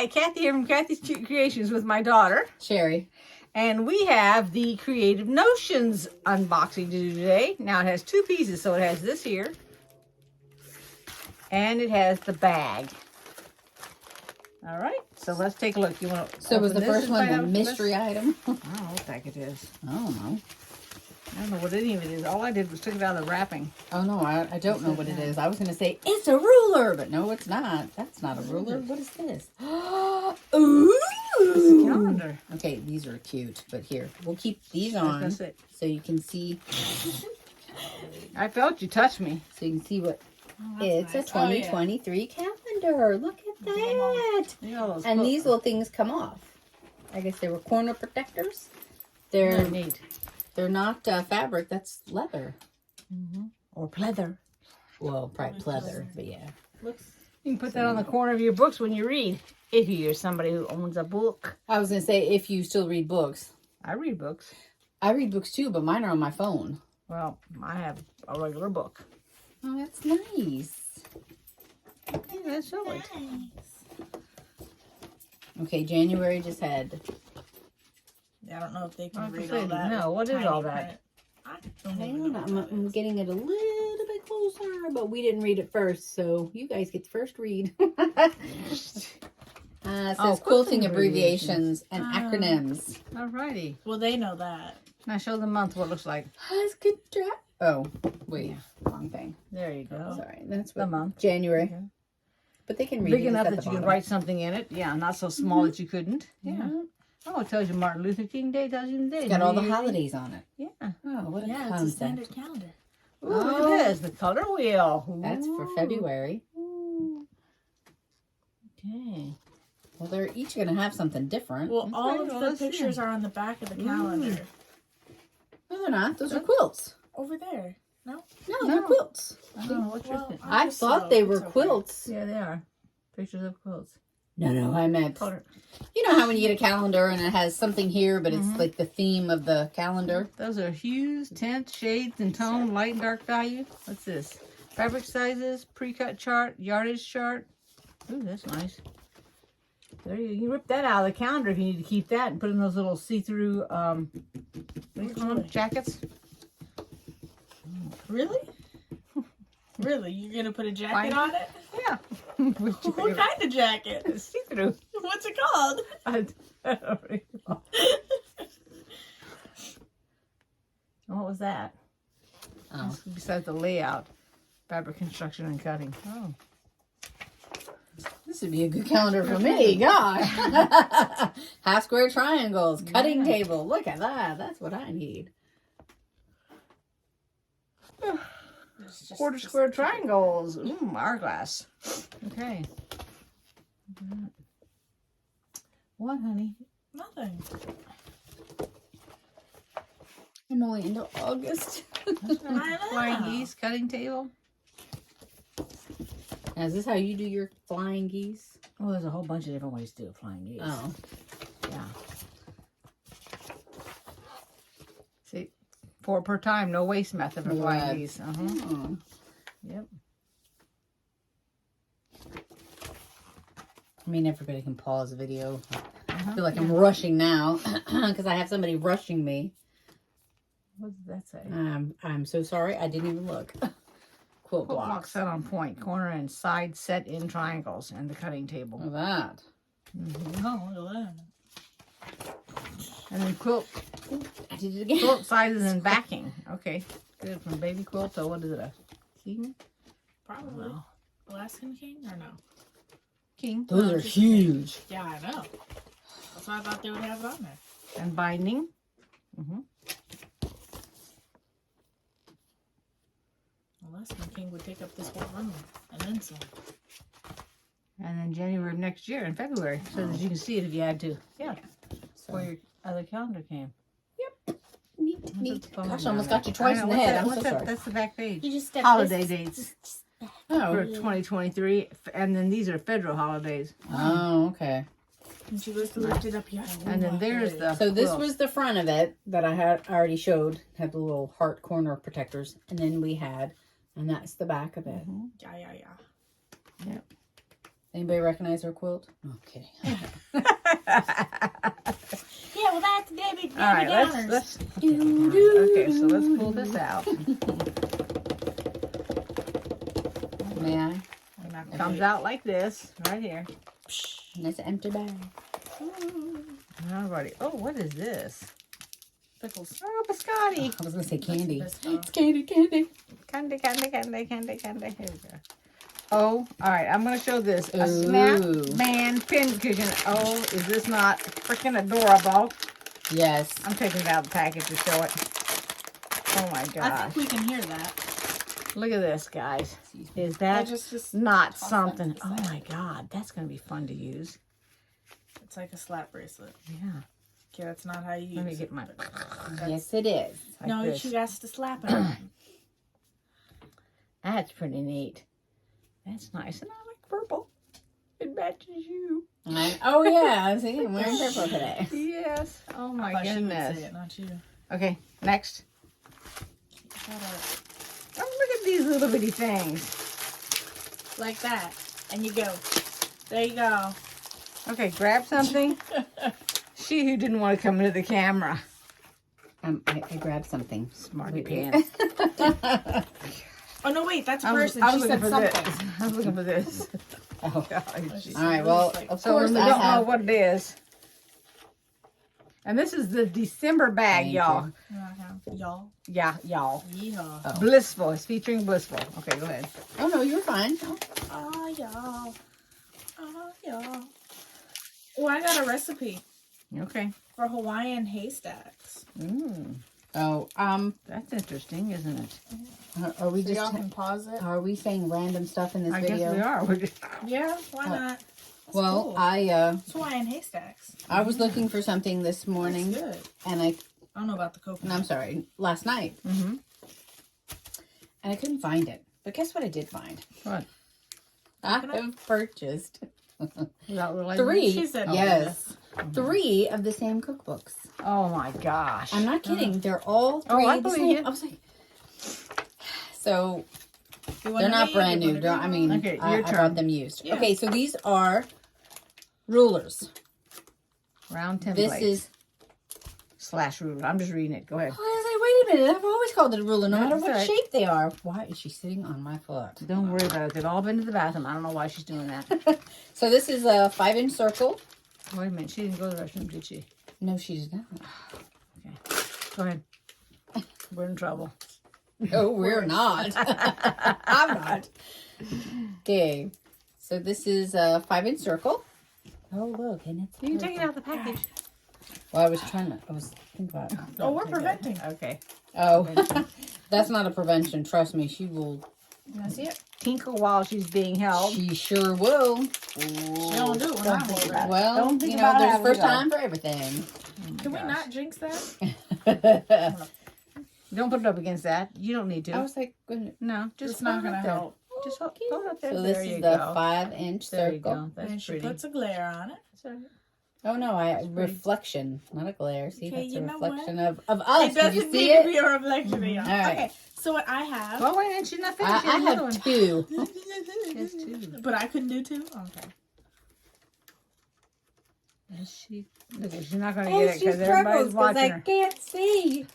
Hi, Kathy here from Kathys Creations with my daughter. Sherry. And we have the Creative Notions unboxing to do today. Now it has two pieces, so it has this here. And it has the bag. All right, so let's take a look. You want to So was the first one the mystery item? I don't know what the heck it is. I don't know. I don't know what any of it is. All I did was took it out of the wrapping. Oh, no, I don't know what it is. I was going to say, it's a ruler, but no, it's not. That's not a ruler. What is this? Ooh! It's a calendar. Okay, these are cute, but here, we'll keep these on so you can see. I felt you touch me. So you can see what it's nice. A 2023 calendar. Look at that. And these little things come off. I guess they were corner protectors. They're neat. They're not fabric, that's leather. Or pleather. Well, probably pleather, but yeah. You can put that on the corner of your books when you read. If you're somebody who owns a book. I was going to say, if you still read books. I read books. I read books too, but mine are on my phone. Well, I have a regular book. Oh, that's nice. Okay, that's so nice. Okay, January just had... I don't know if they can read all that. No, what is all that? I'm getting it a little bit closer, but we didn't read it first, so you guys get the first read. It says quilting abbreviations and acronyms. Alrighty. Well, they know that. Now show the month what it looks like. Oh, wait, wrong thing. There you go. Sorry, that's what the month. January. Okay. But they can read Big it enough at that the you can bottom. write something in it. Yeah, not so small that you couldn't. Yeah. Oh, it tells you Martin Luther King Day, tells you the day. It's got all the holidays on it. Yeah. Oh, what a It's a concept. standard calendar. Ooh, look at this, the color wheel. Ooh. That's for February. Ooh. Okay. Well, they're each going to have something different. Well, all of let's the pictures are on the back of the calendar. No, they're not. Those are quilts. Over there. No? No, they're quilts. Oh, what's your Well, thing? I thought they were quilts. Yeah, they are. Pictures of quilts. No, I meant... Color. You know how when you get a calendar and it has something here, but it's like the theme of the calendar? Those are hues, tints, shades, and tone, light and dark value. What's this? Fabric sizes, pre-cut chart, yardage chart. Ooh, that's nice. There you can rip that out of the calendar if you need to keep that and put in those little see-through, what do you call them? Jackets. Really? Really? You're going to put a jacket on it? Yeah. What kind of jacket? See-through. What's it called? I don't know. What was that? Oh. Besides the layout, fabric construction and cutting. Oh. This would be a good calendar for me. Gosh. Half square triangles, cutting table. Look at that. That's what I need. Quarter square triangles. Hourglass. Okay. What, honey? Nothing. I'm only into August. Flying geese, cutting table. Now, is this how you do your flying geese? Oh, there's a whole bunch of different ways to do a flying geese. Oh. Yeah. See, 4 per time, no waste method for flying geese. Oh. Yep. I mean, everybody can pause the video. I feel like I'm rushing now because I have somebody rushing me. What does that say? I'm so sorry. I didn't even look. Quilt Block blocks. set on point, corner and side set in triangles, and the cutting table. Look at that. Oh, look at that. And then quilt I did it again. quilt sizes and backing. Okay, good. From baby quilt to what is it, a king? Probably. Alaskan king or no? King. Those are huge. Yeah, I know. That's why I thought they would have it on there. And binding. Alaskan king would take up this whole room and then some. And then January of next year in February, so that you can see it if you had to. Yeah, So, where your other calendar came. neat, neat. phone Gosh, number I almost on got you it. twice I in know. the head. I'm What's so that? sorry. That's the back page. You just step Holiday dates for Oh. 2023, and then these are federal holidays. Oh, okay. And she was lifted up here. And then there's the So this quilt. was the front of it that I had already showed. Had the little heart corner protectors. And then we had, and that's the back of it. Yeah. Yep. Anybody recognize her quilt? No, kidding. Yeah, well, that's Debbie All right, Downers. let's okay, so let's pull this out. May I? Comes out like this, right here. And it's an empty bag. Alrighty. Oh, what is this? Pickles. Oh, biscotti. I was gonna say candy. That's the best It's candy, candy. Candy. Here we go. Oh, all right. I'm going to show this. A Ooh. Snap-Man pin cushion. Oh, is this not freaking adorable? Yes. I'm taking it out of the package to show it. Oh my I gosh. think we can hear that. Look at this, guys. Is I that just not toss that something? to the Oh side. my God. That's going to be fun to use. It's like a slap bracelet. Yeah. Okay, that's not how you use Let me it. get my... Yes, it is. Like No, this. she has to slap it. That's pretty neat. That's nice. And I like purple. It matches you. Oh yeah, see, I'm wearing purple today. Yes. Oh I my thought she would goodness. say it, not you. Okay, next. Shut up. Oh, look at these little bitty things. Like that. And you go. There you go. Okay, grab something. She who didn't want to come into the camera. I grabbed something. Smarty Wait. pants. Oh, no, wait. That's a I was person. She looking said for something. this. I was looking for this. Oh. Gosh. All right. Well, of So course we I don't know have. what it is. And this is the December bag, Thank y'all. Y'all. Yeah, y'all. Yeehaw. Oh. Blissful. It's featuring Blissful. Okay, go ahead. Oh no, you're fine. Oh. Oh, y'all. Oh, y'all. Oh, I got a recipe Okay. for Hawaiian haystacks. Oh, That's interesting, isn't it? are we So just? y'all can pause it. Are we saying random stuff in this I video? guess we are. We're just... Yeah, why not? That's Well, cool. I Hawaiian haystacks. was looking for something this That's morning, good. and I don't know about the coconut. I'm sorry, last night, Mm-hmm. and I couldn't find it. But guess what I did find? What? I have purchased Without realizing three. She said Yes, 3 of the same cookbooks. Oh my gosh. I'm not kidding. They're all 3 Oh, I the believe same. you. I was like, so You they're wanna not read? brand You new. wanna They're, read? I mean, Okay, I your turn. bought them used. Yeah. Okay, so these are rulers. Round template. This is. Slash ruler. I'm just reading it. Go ahead. I was like, wait a minute. I've always called it a ruler, no matter That's what right. shape they are. Why is she sitting on my foot? Don't worry about it. They've all been to the bathroom. I don't know why she's doing that. So this is a 5-inch circle. Wait a minute. She didn't go to the restroom, did she? No, she did not. Okay. Go ahead. We're in trouble. No, we're not. I'm not. Okay. So this is a 5-inch circle. Oh, look. And it's You can take it out of the package. Well, I was thinking about. Oh, we're preventing. Okay. Oh, that's not a prevention. Trust me. She will. You want to see it? Tinkle while she's being held. She sure will. She don't do it when I'm think over about it. Well, Don't think you know, about there's having first to go. time for everything. Can we not jinx that? Don't put it up against that. You don't need to. I was like, goodness. No, just It's not hold it gonna up there. help. Just hold it up there. So this There is you the go. 5-inch There you circle. go. That's And she pretty. puts a glare on it. That's all right. Oh no, pretty. reflection, not a glare. See, Okay, that's you a know reflection of us. It Did you doesn't see need to it? be a reflection of you. All right. Okay, so what I have, Well, wait a minute. She's not finished. I She has another have one. 2. She has 2. but I couldn't do 2. Okay. Is she? Look, she's not going to get it because Struggles everybody's 'cause watching I her. can't see.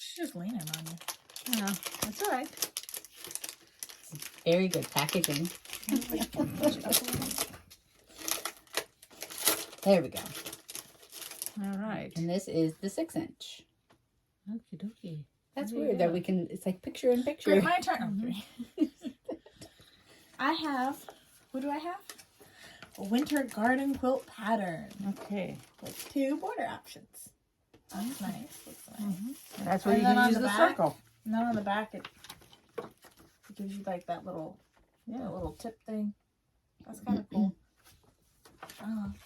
She's just leaning on you. No, that's all right. Very good packaging. There we go. All right. And this is the 6-inch. Okie dokie. That's There you weird go. that we can. It's like picture in picture. Great, my turn. I have, what do I have? A winter garden quilt pattern Okay. with 2 border options. That's nice. Looks nice. That's where And you then can on use the the back? circle. And then on the back, it gives you like that little tip thing. That's kind of cool.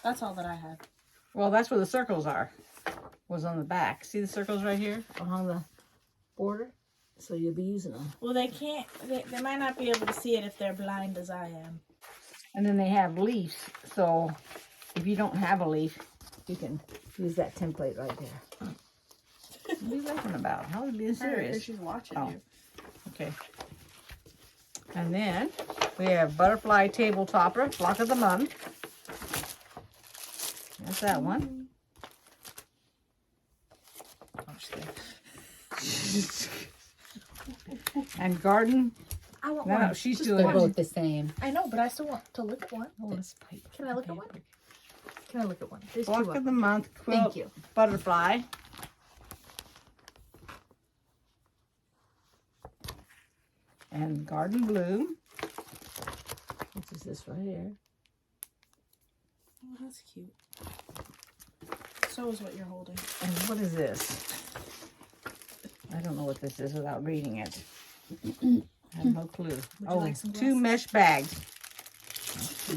That's all that I had. Well, that's where the circles are. Was on the back. See the circles right here along the border? So you'll be using them. Well, they can't. They might not be able to see it if they're blind as I am. And then they have leaves. So if you don't have a leaf, you can use that template right there. What are you laughing about? How are you being serious? She's watching Oh. you. Okay. And then we have butterfly table topper, flock of the month. That's that one. And garden. I want No, one. she's Just doing They're it. both the same. I know, but I still want to look at one. Oh, this pipe. Can I look at one? Can I look at one? There's two Flock of of them. the month quilt. Thank you. Butterfly. And garden bloom. Which is this right here. Oh, that's cute. So is what you're holding. And what is this? I don't know what this is without reading it. I have no clue. Oh, like some two glasses? mesh bags.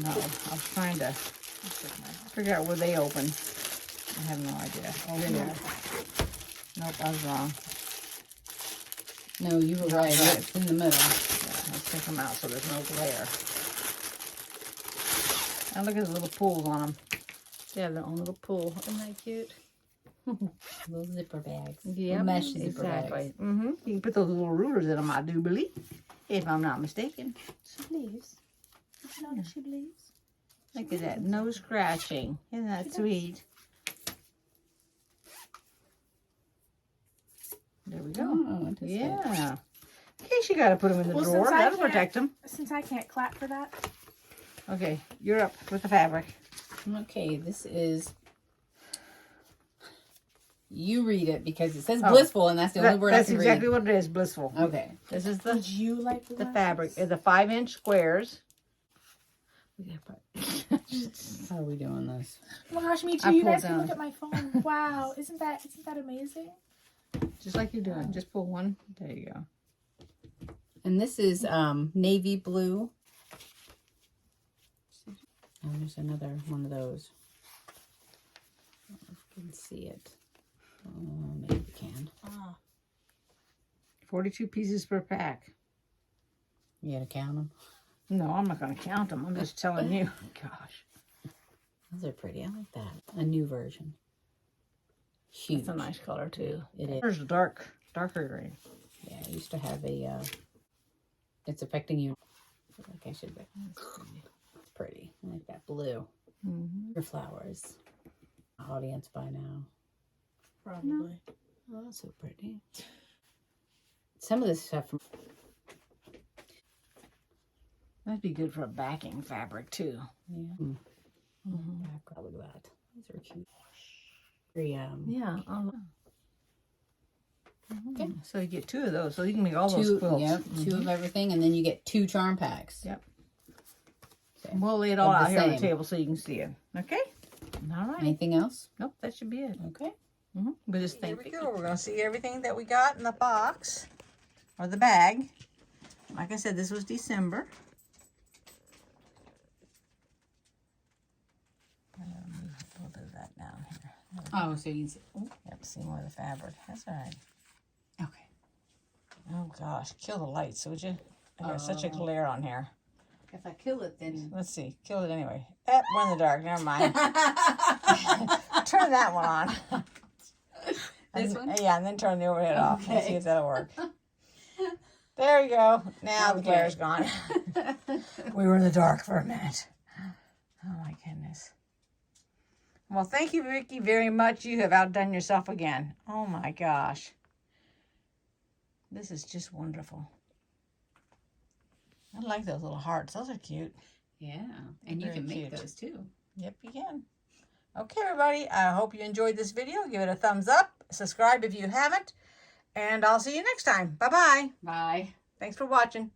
No, I was trying to figure out where they open. I have no idea. Oh, here they are. Nope, I was wrong. No, you were right. Right. It's in the middle. Yeah, let's take them out so there's no glare. And look at the little pools on them. They have their own little pool. Isn't that cute? Little zipper bags. Yeah, Mesh zipper exactly. bags. Mm-hmm. You can put those little rulers in them, I do believe, if I'm not mistaken. She believes. Did you know that she believes? Look at that, no scratching. Isn't that sweet? There we go. Oh, what is Yeah. In case you got to put them in the Well, drawer, since I that'll can't- protect them. Since I can't clap for that. Okay, you're up with the fabric. Okay, this is. You read it because it says Oh. blissful, and that's the only word I That's can exactly read. what it is, blissful. Okay. This is Would you like the fabric. It's the 5-inch squares. We gotta put- How are we doing this? Oh my gosh, me too. I You pulled guys can down. look at my phone. Wow, isn't that amazing? Just like you're doing. Just pull one. There you go. And this is navy blue. And there's another one of those. I don't know if you can see it. Maybe you can. Ah, 42 pieces per pack. You gotta count them. No, I'm not going to count them. I'm just telling you. Gosh. Those are pretty. I like that. A new version. Huge. It's a nice color, too. It is. There's a darker green. Yeah, I used to have a. It's affecting you. I feel like I should. It's pretty. I like that blue. Mm-hmm. Your flowers. Audience by now. probably. Oh, that's so pretty. Some of this stuff from. That'd be good for a backing fabric, too. Yeah. Mm-hmm. Back, look at that. These are cute. Very, Yeah. Okay. So you get 2 of those. So you can make all those two, quilts. yep, 2 of everything, and then you get 2 charm packs. Yep. Okay. We'll lay it all Of the out here on the same. table so you can see it. Okay? All right. Anything else? Nope, that should be it. Okay. But just think. Here we go. We're going to see everything that we got in the box or the bag. Like I said, this was December. A little bit of that down here. Oh, so you can see. Yep, see more of the fabric. That's all right. Okay. Oh gosh, kill the lights, would you? I got such a glare on here. If I kill it, then. Let's see, kill it anyway. We're in the dark. Never mind. Turn that one on. This one? Yeah, and then turn the overhead off. Let's Okay. see if that'll work. There you go. Now the Okay. glare's gone. We were in the dark for a minute. Oh my goodness. Well, thank you, Vicki, very much. You have outdone yourself again. Oh my gosh. This is just wonderful. I like those little hearts. Those are cute. Yeah, and you Very can make cute. those too. Yep, you can. Okay, everybody. I hope you enjoyed this video. Give it a thumbs up. Subscribe if you haven't. And I'll see you next time. Bye-bye. Bye. Thanks for watching.